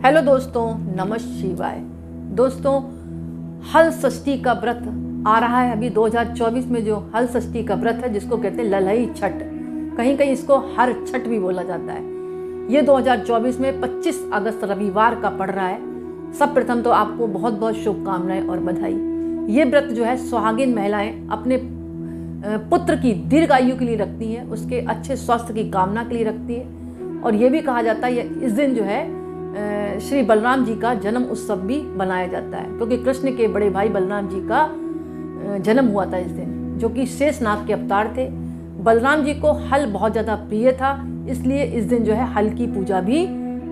Hello दोस्तों, नमः शिवाय। दोस्तों, हल षष्ठी का व्रत आ रहा है अभी 2024 में। जो हल षष्ठी का व्रत है जिसको कहते हैं ललई छठ, कहीं कहीं इसको हर छठ भी बोला जाता है। ये 2024 में 25 अगस्त रविवार का पड़ रहा है। सब प्रथम तो आपको बहुत बहुत शुभकामनाएं और बधाई। ये व्रत जो है सुहागिन महिलाएं अपने पुत्र की दीर्घ आयु के लिए रखती हैं, उसके अच्छे स्वास्थ्य की कामना के लिए रखती है। और ये भी कहा जाता है इस दिन जो है श्री बलराम जी का जन्म उत्सव भी मनाया जाता है, क्योंकि कृष्ण के बड़े भाई बलराम जी का जन्म हुआ था इस दिन, जो कि शेषनाग के अवतार थे। बलराम जी को हल बहुत ज़्यादा प्रिय था, इसलिए इस दिन जो है हल की पूजा भी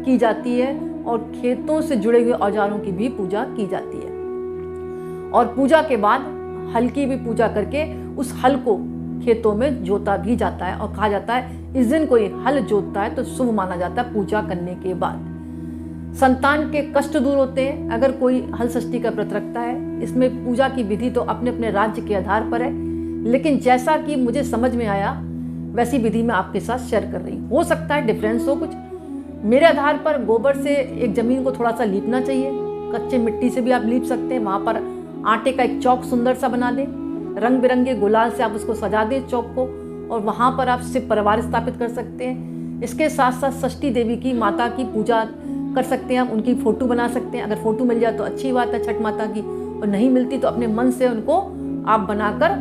की जाती है और खेतों से जुड़े हुए औजारों की भी पूजा की जाती है। और पूजा के बाद हल की भी पूजा करके उस हल को खेतों में जोता भी जाता है। और कहा जाता है इस दिन कोई हल जोतता है तो शुभ माना जाता है पूजा करने के बाद। संतान के कष्ट दूर होते हैं अगर कोई हल षष्ठी का व्रत रखता है। इसमें पूजा की विधि तो अपने अपने राज्य के आधार पर है, लेकिन जैसा कि मुझे समझ में आया वैसी विधि मैं आपके साथ शेयर कर रही हूँ। हो सकता है डिफरेंस हो कुछ। मेरे आधार पर गोबर से एक जमीन को थोड़ा सा लीपना चाहिए, कच्चे मिट्टी से भी आप लीप सकते हैं। वहाँ पर आटे का एक चौक सुंदर सा बना दें, रंग बिरंगे गुलाल से आप उसको सजा दें चौक को, और वहाँ पर आप शिव परिवार स्थापित कर सकते हैं। इसके साथ साथ षष्ठी देवी की माता की पूजा कर सकते हैं, हम उनकी फ़ोटो बना सकते हैं। अगर फ़ोटो मिल जाए तो अच्छी बात है छठ माता की, और नहीं मिलती तो अपने मन से उनको आप बनाकर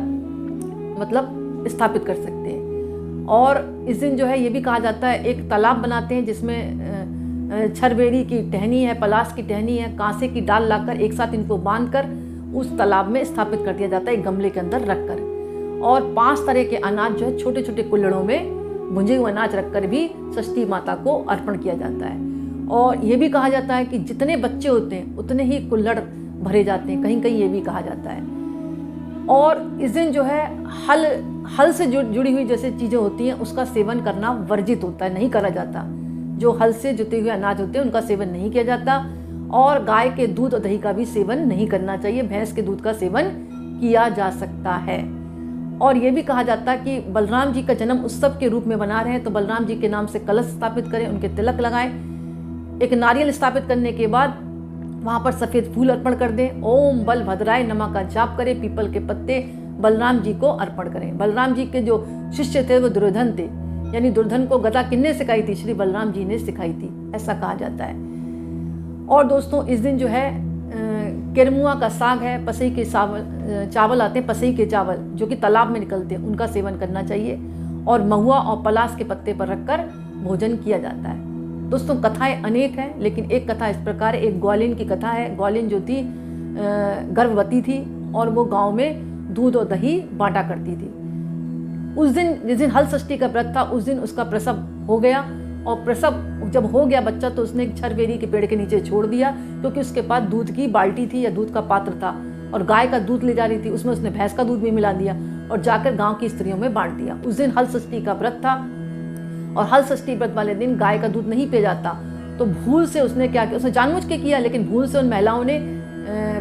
मतलब स्थापित कर सकते हैं। और इस दिन जो है ये भी कहा जाता है एक तालाब बनाते हैं जिसमें छरबेरी की टहनी है, पलाश की टहनी है, कांसे की डाल लाकर एक साथ इनको बांधकर उस तालाब में स्थापित कर दिया जाता है, एक गमले के अंदर रखकर। और 5 तरह के अनाज जो है छोटे छोटे कुल्हड़ों में भुंजे हुए अनाज रखकर भी षष्ठी माता को अर्पण किया जाता है। और ये भी कहा जाता है कि जितने बच्चे होते हैं उतने ही कुल्हड़ भरे जाते हैं, कहीं कहीं ये भी कहा जाता है। और इस दिन जो है हल से जुड़ी हुई जैसे चीज़ें होती हैं उसका सेवन करना वर्जित होता है, नहीं करा जाता। जो हल से जुटे हुए अनाज होते हैं उनका सेवन नहीं किया जाता। और गाय के दूध और दही का भी सेवन नहीं करना चाहिए, भैंस के दूध का सेवन किया जा सकता है। और ये भी कहा जाता है कि बलराम जी का जन्म उत्सव के रूप में मना रहे हैं तो बलराम जी के नाम से कलश स्थापित करें, उनके तिलक लगाएं। एक नारियल स्थापित करने के बाद वहाँ पर सफ़ेद फूल अर्पण कर दें। ओम बल भद्राय नमः का जाप करें, पीपल के पत्ते बलराम जी को अर्पण करें। बलराम जी के जो शिष्य थे वो दुर्योधन थे, यानी दुर्योधन को गदा किसने सिखाई थी? श्री बलराम जी ने सिखाई थी, ऐसा कहा जाता है। और दोस्तों इस दिन जो है केरमुआ का साग है, पसई के चावल आते हैं, पसई के चावल जो कि तालाब में निकलते हैं, उनका सेवन करना चाहिए। और महुआ और पलाश के पत्ते पर रखकर भोजन किया जाता है। दोस्तों कथाएं अनेक हैं, लेकिन एक कथा इस प्रकार है। एक ग्वालिन की कथा है। ग्वालिन जो थी गर्भवती थी और वो गांव में दूध और दही बांटा करती थी। उस दिन जिस दिन हल षष्ठी का व्रत था उस दिन उसका प्रसव हो गया। और प्रसव जब हो गया बच्चा तो उसने एक छरबेरी के पेड़ के नीचे छोड़ दिया, क्योंकि उसके पास दूध की बाल्टी थी या दूध का पात्र था और गाय का दूध ले जा रही थी। उसमें उसने भैंस का दूध भी मिला दिया और जाकर गाँव की स्त्रियों में बांट दिया। उस दिन हल षष्ठी का व्रत था और हल षष्ठी व्रत वाले दिन गाय का दूध नहीं पिया जाता। तो भूल से उसने क्या किया, उसने जानबूझ के किया, लेकिन भूल से उन महिलाओं ने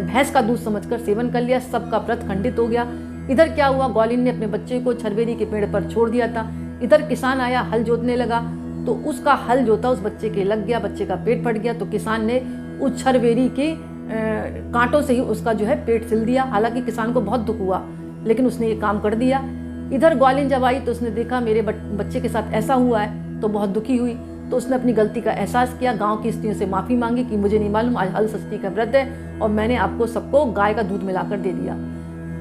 भैंस का दूध समझकर सेवन कर लिया। सबका व्रत खंडित हो गया। इधर क्या हुआ, ग्वालिन ने अपने बच्चे को छरबेरी के पेड़ पर छोड़ दिया था। इधर किसान आया, हल जोतने लगा तो उसका हल जोता उस बच्चे के लग गया, बच्चे का पेट फट गया। तो किसान ने उस छरबेरी के कांटों से ही उसका जो है पेट सिल दिया। हालांकि किसान को बहुत दुख हुआ, लेकिन उसने ये काम कर दिया। इधर ग्वालिन जब आई तो उसने देखा मेरे बच्चे के साथ ऐसा हुआ है, तो बहुत दुखी हुई। तो उसने अपनी गलती का एहसास किया, गांव की स्त्रियों से माफ़ी मांगी कि मुझे नहीं मालूम आज हल षष्ठी का व्रत है और मैंने आपको सबको गाय का दूध मिलाकर दे दिया।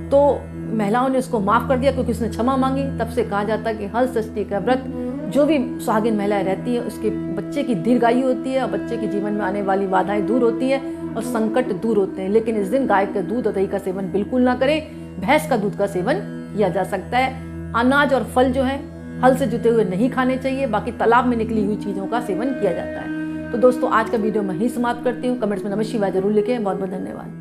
तो महिलाओं ने उसको माफ़ कर दिया क्योंकि उसने क्षमा मांगी। तब से कहा जाता है कि हल षष्ठी का व्रत जो भी सुहागिन महिलाएं रहती है उसके बच्चे की दीर्घायु होती है और बच्चे के जीवन में आने वाली बाधाएं दूर होती हैं और संकट दूर होते हैं। लेकिन इस दिन गाय का दूध और दही का सेवन बिल्कुल ना करें, भैंस का दूध का सेवन किया जा सकता है। अनाज और फल जो है हल से जुते हुए नहीं खाने चाहिए, बाकी तालाब में निकली हुई चीज़ों का सेवन किया जाता है। तो दोस्तों आज का वीडियो मैं ही समाप्त करती हूँ। कमेंट्स में नमः शिवाय जरूर लिखें। बहुत बहुत धन्यवाद।